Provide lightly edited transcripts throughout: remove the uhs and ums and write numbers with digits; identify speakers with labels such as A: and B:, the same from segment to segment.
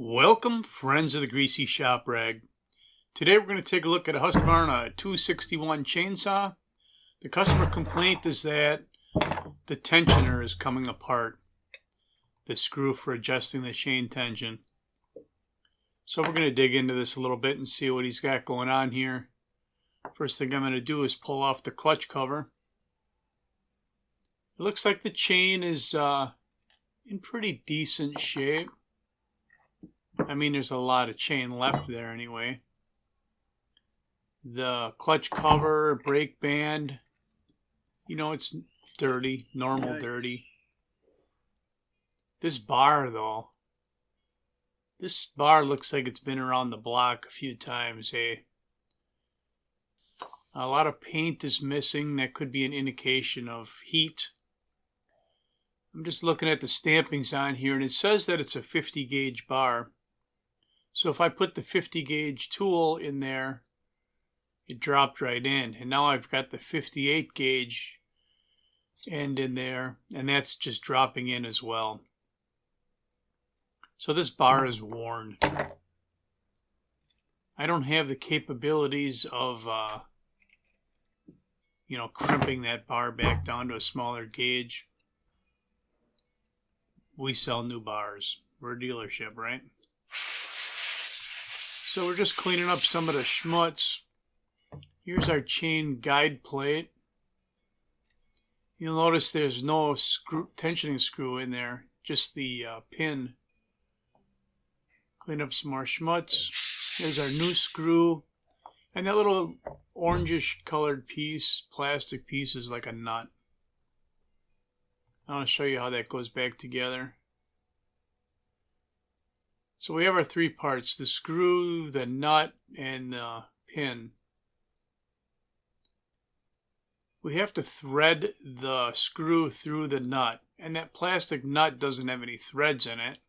A: Welcome, friends of the Greasy Shop Rag. Today we're going to take a look at a Husqvarna 261 chainsaw. The customer complaint is that the tensioner is coming apart, the screw for adjusting the chain tension. So we're going to dig into this a little bit and see what he's got going on here. First thing I'm going to do is pull off the clutch cover. It looks like the chain is in pretty decent shape. I mean, there's a lot of chain left there anyway. The clutch cover, brake band, you know, it's dirty, normal dirty. This bar, though, this bar looks like it's been around the block a few times, eh? A lot of paint is missing. That could be an indication of heat. I'm just looking at the stampings on here, and it says that it's a 50 gauge bar. So if I put the 50 gauge tool in there, it dropped right in. And now I've got the 58 gauge end in there, and that's just dropping in as well. So this bar is worn. I don't have the capabilities of, crimping that bar back down to a smaller gauge. We sell new bars. We're a dealership, right? So we're just cleaning up some of the schmutz. Here's our chain guide plate. You'll notice there's no tensioning screw in there, just the pin. Clean up some more schmutz. Here's our new screw. And that little orangish colored piece, plastic piece, is like a nut. I want to show you how that goes back together. So we have our three parts, the screw, the nut, and the pin. We have to thread the screw through the nut, and that plastic nut doesn't have any threads in it.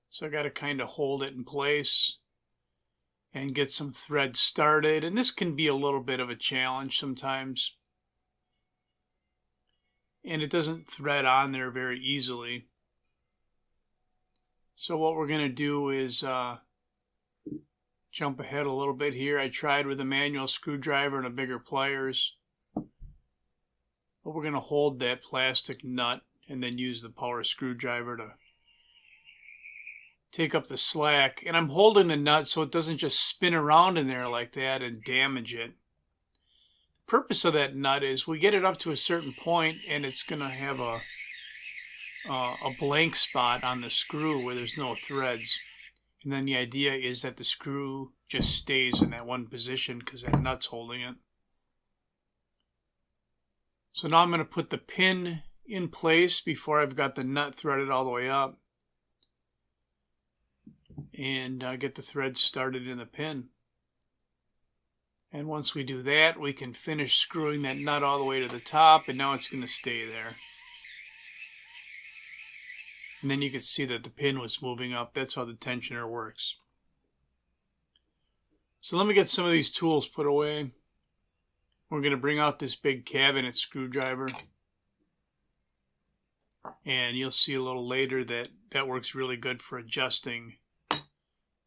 A: So I got to kind of hold it in place and get some threads started, and this can be a little bit of a challenge sometimes. And it doesn't thread on there very easily. So what we're going to do is jump ahead a little bit here. I tried with a manual screwdriver and a bigger pliers. But we're going to hold that plastic nut and then use the power screwdriver to take up the slack. And I'm holding the nut so it doesn't just spin around in there like that and damage it. The purpose of that nut is we get it up to a certain point and it's going to have a blank spot on the screw where there's no threads, and then the idea is that the screw just stays in that one position because that nut's holding it. So now I'm going to put the pin in place before I've got the nut threaded all the way up, and get the threads started in the pin. And once we do that, we can finish screwing that nut all the way to the top, and now it's going to stay there. And then you can see that the pin was moving up. That's how the tensioner works. So let me get some of these tools put away. We're going to bring out this big cabinet screwdriver. And you'll see a little later that that works really good for adjusting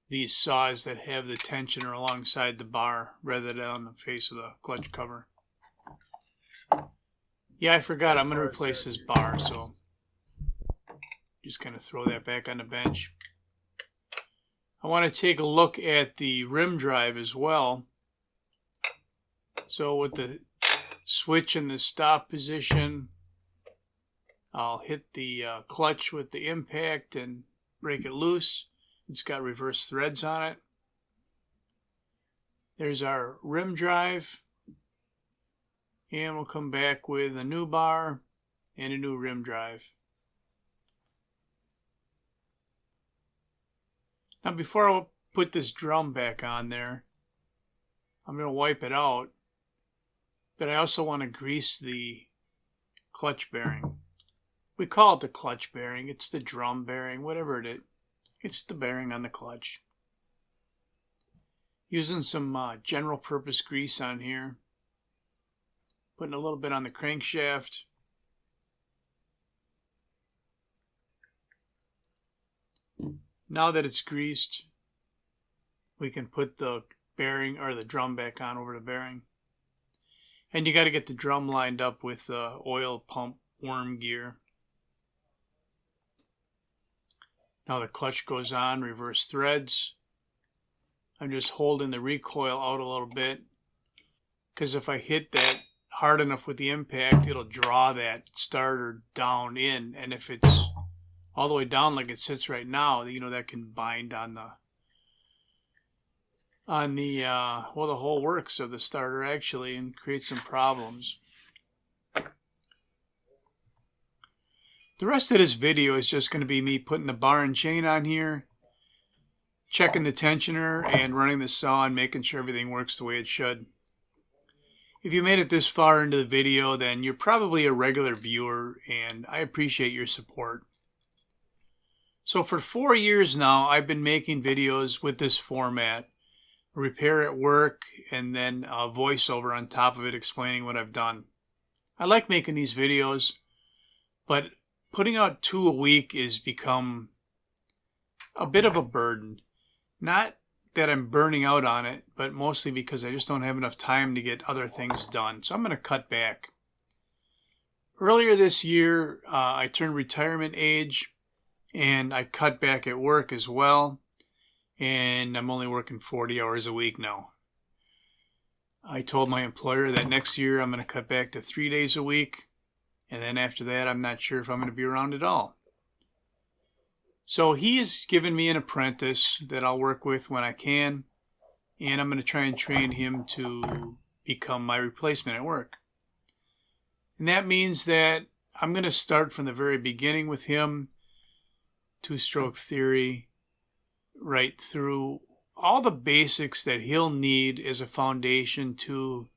A: these saws that have the tensioner alongside the bar rather than on the face of the clutch cover. Yeah, I forgot. I'm going to replace this bar, so just kind of throw that back on the bench. I want to take a look at the rim drive as well. So with the switch in the stop position, I'll hit the clutch with the impact and break it loose. It's got reverse threads on it. There's our rim drive. And we'll come back with a new bar and a new rim drive. Now before I put this drum back on there, I'm going to wipe it out. But I also want to grease the clutch bearing. We call it the clutch bearing. It's the drum bearing, whatever it is. It's the bearing on the clutch. Using some general purpose grease on here. Putting a little bit on the crankshaft. Now that it's greased, we can put the bearing or the drum back on over the bearing. And you got to get the drum lined up with the oil pump worm gear. Now the clutch goes on, reverse threads. I'm just holding the recoil out a little bit, because if I hit that hard enough with the impact, it'll draw that starter down in, and if it's all the way down like it sits right now, you know, that can bind on the well, the whole works of the starter actually, and create some problems. The rest of this video is just going to be me putting the bar and chain on here, checking the tensioner, and running the saw and making sure everything works the way it should. If you made it this far into the video, then you're probably a regular viewer, and I appreciate your support. So for 4 years now, I've been making videos with this format. Repair at work, and then a voiceover on top of it explaining what I've done. I like making these videos, but putting out 2 a week has become a bit of a burden. Not that I'm burning out on it, but mostly because I just don't have enough time to get other things done. So I'm going to cut back. Earlier this year, I turned retirement age, and I cut back at work as well. And I'm only working 40 hours a week now. I told my employer that next year I'm going to cut back to 3 days a week. And then after that, I'm not sure if I'm going to be around at all. So he has given me an apprentice that I'll work with when I can. And I'm going to try and train him to become my replacement at work. And that means that I'm going to start from the very beginning with him. 2-stroke theory. Right through all the basics that he'll need as a foundation to,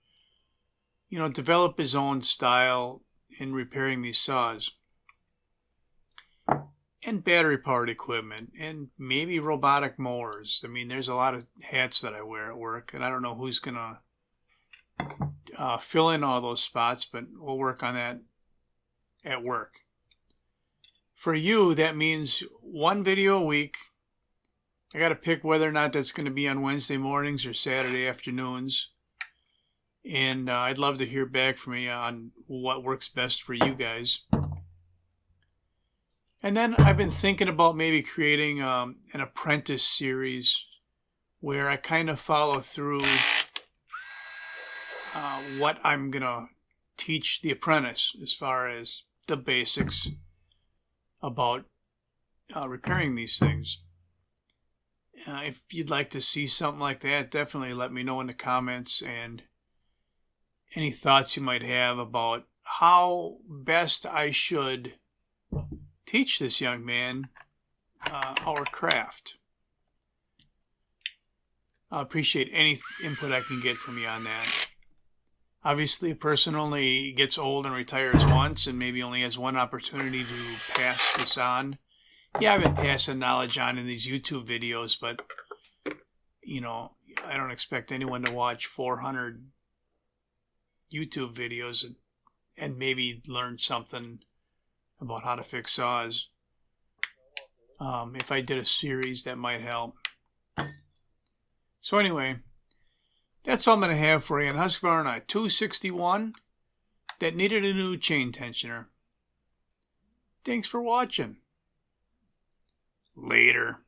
A: you know, develop his own style in repairing these saws. And battery powered equipment, and maybe robotic mowers. I mean, there's a lot of hats that I wear at work, and I don't know who's going to fill in all those spots, but we'll work on that at work. For you, that means 1 video a week. I got to pick whether or not that's going to be on Wednesday mornings or Saturday afternoons. And I'd love to hear back from you on what works best for you guys. And then I've been thinking about maybe creating an apprentice series where I kind of follow through what I'm going to teach the apprentice as far as the basics about repairing these things. If you'd like to see something like that, definitely let me know in the comments, and any thoughts you might have about how best I should teach this young man our craft. I appreciate any input I can get from you on that. Obviously, a person only gets old and retires once, and maybe only has one opportunity to pass this on. Yeah, I've been passing knowledge on in these YouTube videos, but, you know, I don't expect anyone to watch 400 YouTube videos and maybe learn something about how to fix saws. If I did a series, that might help. So anyway, that's all I'm going to have for you on Husqvarna 261 that needed a new chain tensioner. Thanks for watching. Later.